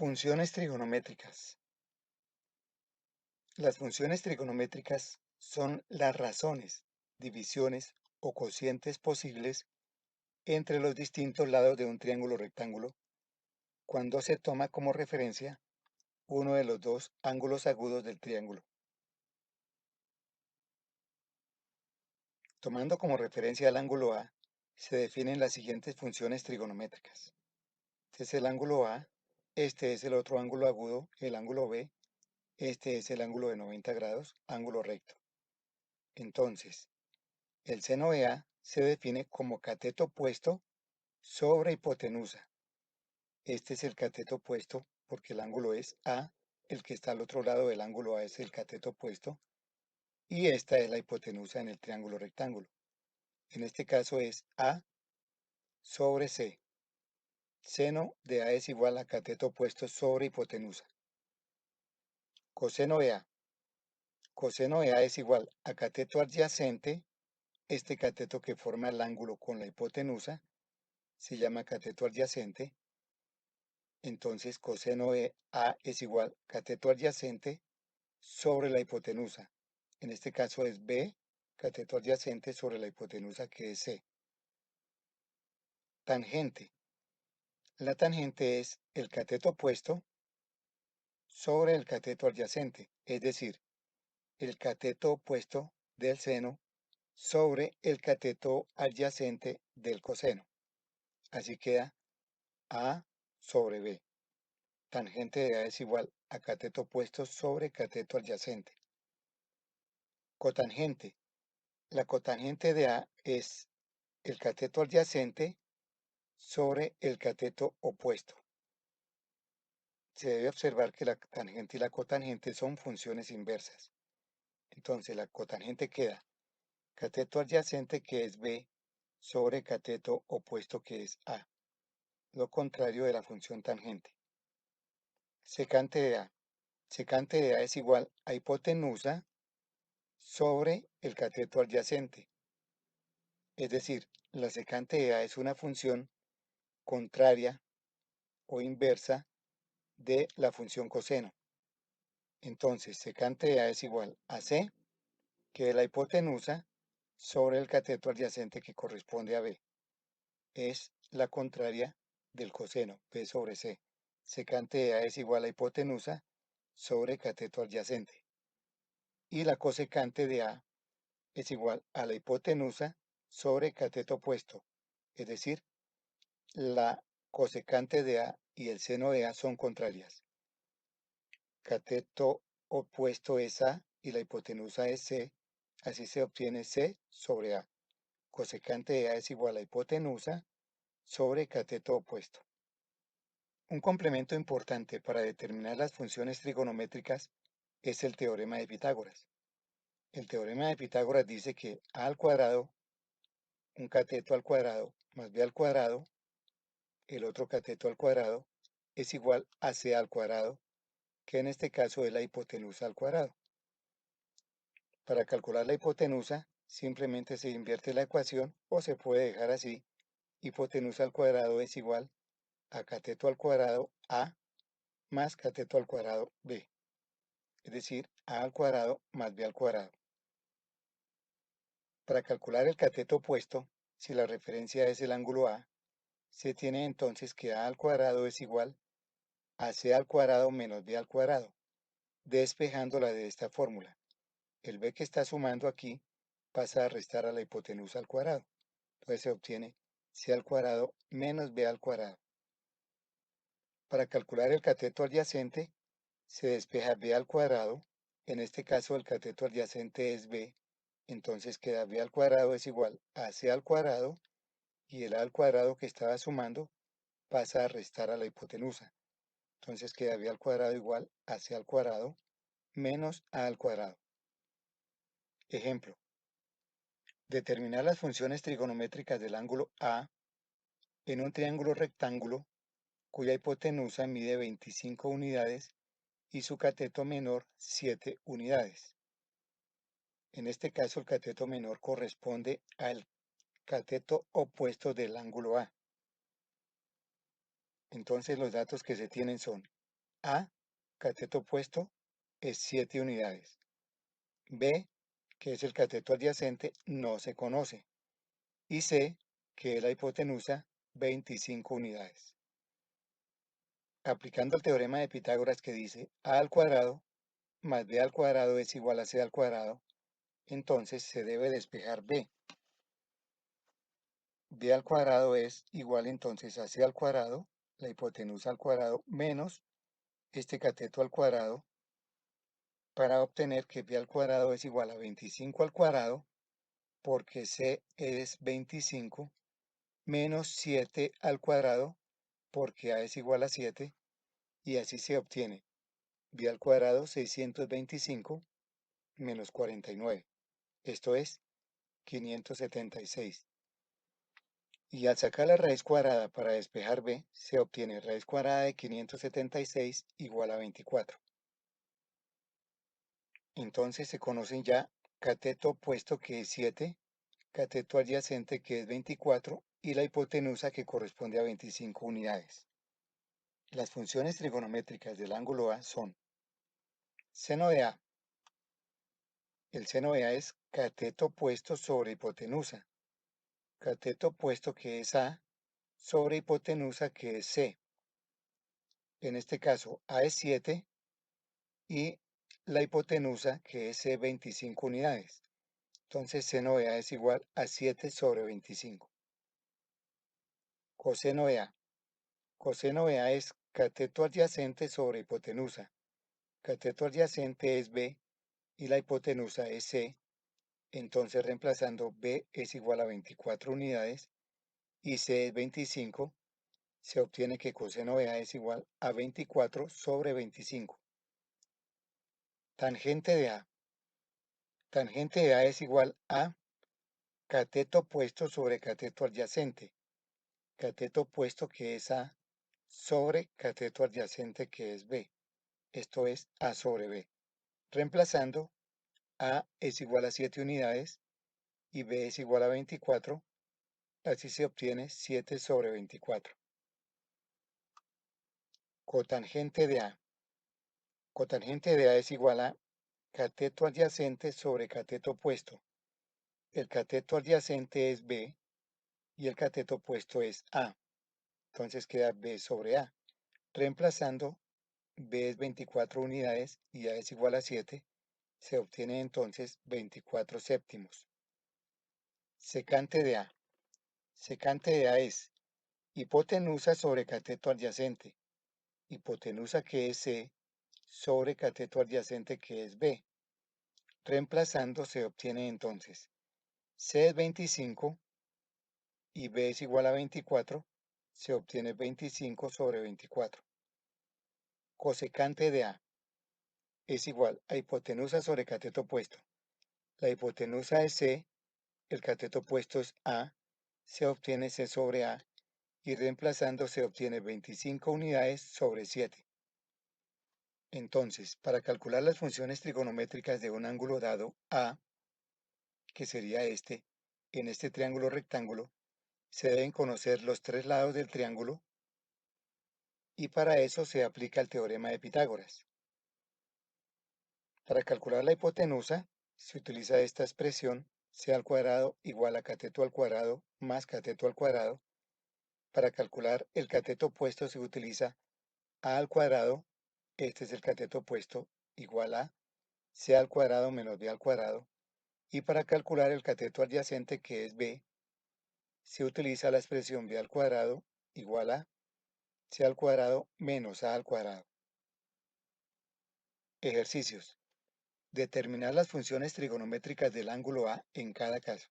Funciones trigonométricas. Las funciones trigonométricas son las razones, divisiones o cocientes posibles entre los distintos lados de un triángulo rectángulo cuando se toma como referencia uno de los dos ángulos agudos del triángulo. Tomando como referencia el ángulo A, se definen las siguientes funciones trigonométricas. Este es el ángulo A, este es el otro ángulo agudo, el ángulo B, este es el ángulo de 90 grados, ángulo recto. Entonces, el seno de A se define como cateto opuesto sobre hipotenusa. Este es el cateto opuesto porque el ángulo es A, el que está al otro lado del ángulo A es el cateto opuesto, y esta es la hipotenusa en el triángulo rectángulo. En este caso es A sobre C. Seno de A es igual a cateto opuesto sobre hipotenusa. Coseno de A. Coseno de A es igual a cateto adyacente, este cateto que forma el ángulo con la hipotenusa, se llama cateto adyacente. Entonces coseno de A es igual a cateto adyacente sobre la hipotenusa. En este caso es B, cateto adyacente sobre la hipotenusa que es C. Tangente. La tangente es el cateto opuesto sobre el cateto adyacente, es decir, el cateto opuesto del seno sobre el cateto adyacente del coseno. Así queda A sobre B. Tangente de A es igual a cateto opuesto sobre cateto adyacente. Cotangente. La cotangente de A es el cateto adyacente sobre el cateto opuesto. Se debe observar que la tangente y la cotangente son funciones inversas. Entonces la cotangente queda cateto adyacente que es B sobre cateto opuesto que es A. Lo contrario de la función tangente. Secante de A. Secante de A es igual a hipotenusa sobre el cateto adyacente. Es decir, la secante de A es una función contraria o inversa de la función coseno. Entonces, secante de A es igual a C, que es la hipotenusa, sobre el cateto adyacente que corresponde a B. Es la contraria del coseno, B sobre C. Secante de A es igual a hipotenusa sobre cateto adyacente. Y la cosecante de A es igual a la hipotenusa sobre cateto opuesto. Es decir, la cosecante de A y el seno de A son contrarias. Cateto opuesto es A y la hipotenusa es C, así se obtiene C sobre A. Cosecante de A es igual a hipotenusa sobre cateto opuesto. Un complemento importante para determinar las funciones trigonométricas es el teorema de Pitágoras. El teorema de Pitágoras dice que A al cuadrado, un cateto al cuadrado, más B al cuadrado, el otro cateto al cuadrado, es igual a C al cuadrado, que en este caso es la hipotenusa al cuadrado. Para calcular la hipotenusa, simplemente se invierte la ecuación o se puede dejar así. Hipotenusa al cuadrado es igual a cateto al cuadrado A más cateto al cuadrado B. Es decir, A al cuadrado más B al cuadrado. Para calcular el cateto opuesto, si la referencia es el ángulo A, se tiene entonces que A al cuadrado es igual a C al cuadrado menos B al cuadrado, despejándola de esta fórmula. El B que está sumando aquí pasa a restar a la hipotenusa al cuadrado. Entonces se obtiene C al cuadrado menos B al cuadrado. Para calcular el cateto adyacente, se despeja B al cuadrado. En este caso el cateto adyacente es B, entonces queda B al cuadrado es igual a C al cuadrado y el A al cuadrado que estaba sumando pasa a restar a la hipotenusa. Entonces queda B al cuadrado igual a C al cuadrado menos A al cuadrado. Ejemplo. Determinar las funciones trigonométricas del ángulo A en un triángulo rectángulo cuya hipotenusa mide 25 unidades y su cateto menor 7 unidades. En este caso el cateto menor corresponde al cateto opuesto del ángulo A. Entonces los datos que se tienen son A, cateto opuesto, es 7 unidades. B, que es el cateto adyacente, no se conoce. Y C, que es la hipotenusa, 25 unidades. Aplicando el teorema de Pitágoras que dice a al cuadrado más b al cuadrado es igual a c al cuadrado, entonces se debe despejar b. B al cuadrado es igual entonces a c al cuadrado, la hipotenusa al cuadrado, menos este cateto al cuadrado, para obtener que b al cuadrado es igual a 25 al cuadrado, porque c es 25, menos 7 al cuadrado, porque a es igual a 7, y así se obtiene b al cuadrado 625 menos 49, esto es 576. Y al sacar la raíz cuadrada para despejar b, se obtiene raíz cuadrada de 576 igual a 24. Entonces se conocen ya cateto opuesto que es 7, cateto adyacente que es 24 y la hipotenusa que corresponde a 25 unidades. Las funciones trigonométricas del ángulo A son seno de A. El seno de A es cateto opuesto sobre hipotenusa. Cateto opuesto que es A sobre hipotenusa que es C. En este caso A es 7 y la hipotenusa que es C 25 unidades. Entonces seno de A es igual a 7 sobre 25. Coseno de A. Coseno de A es cateto adyacente sobre hipotenusa. Cateto adyacente es B y la hipotenusa es C. Entonces reemplazando B es igual a 24 unidades y C es 25, se obtiene que coseno de A es igual a 24 sobre 25. Tangente de A. Tangente de A es igual a cateto opuesto sobre cateto adyacente. Cateto opuesto que es A sobre cateto adyacente que es B. Esto es A sobre B. Reemplazando, A es igual a 7 unidades y B es igual a 24. Así se obtiene 7 sobre 24. Cotangente de A. Cotangente de A es igual a cateto adyacente sobre cateto opuesto. El cateto adyacente es B y el cateto opuesto es A. Entonces queda B sobre A. Reemplazando, B es 24 unidades y A es igual a 7. Se obtiene entonces 24 séptimos. Secante de A. Secante de A es hipotenusa sobre cateto adyacente. Hipotenusa que es C sobre cateto adyacente que es B. Reemplazando se obtiene entonces C es 25 y B es igual a 24. Se obtiene 25 sobre 24. Cosecante de A es igual a hipotenusa sobre cateto opuesto. La hipotenusa es C, el cateto opuesto es A, se obtiene C sobre A y reemplazando se obtiene 25 unidades sobre 7. Entonces, para calcular las funciones trigonométricas de un ángulo dado A, que sería este, en este triángulo rectángulo, se deben conocer los tres lados del triángulo y para eso se aplica el teorema de Pitágoras. Para calcular la hipotenusa, se utiliza esta expresión c al cuadrado igual a cateto al cuadrado más cateto al cuadrado. Para calcular el cateto opuesto se utiliza a al cuadrado, este es el cateto opuesto, igual a c al cuadrado menos b al cuadrado. Y para calcular el cateto adyacente, que es b, se utiliza la expresión b al cuadrado igual a c al cuadrado menos a al cuadrado. Ejercicios. Determinar las funciones trigonométricas del ángulo A en cada caso.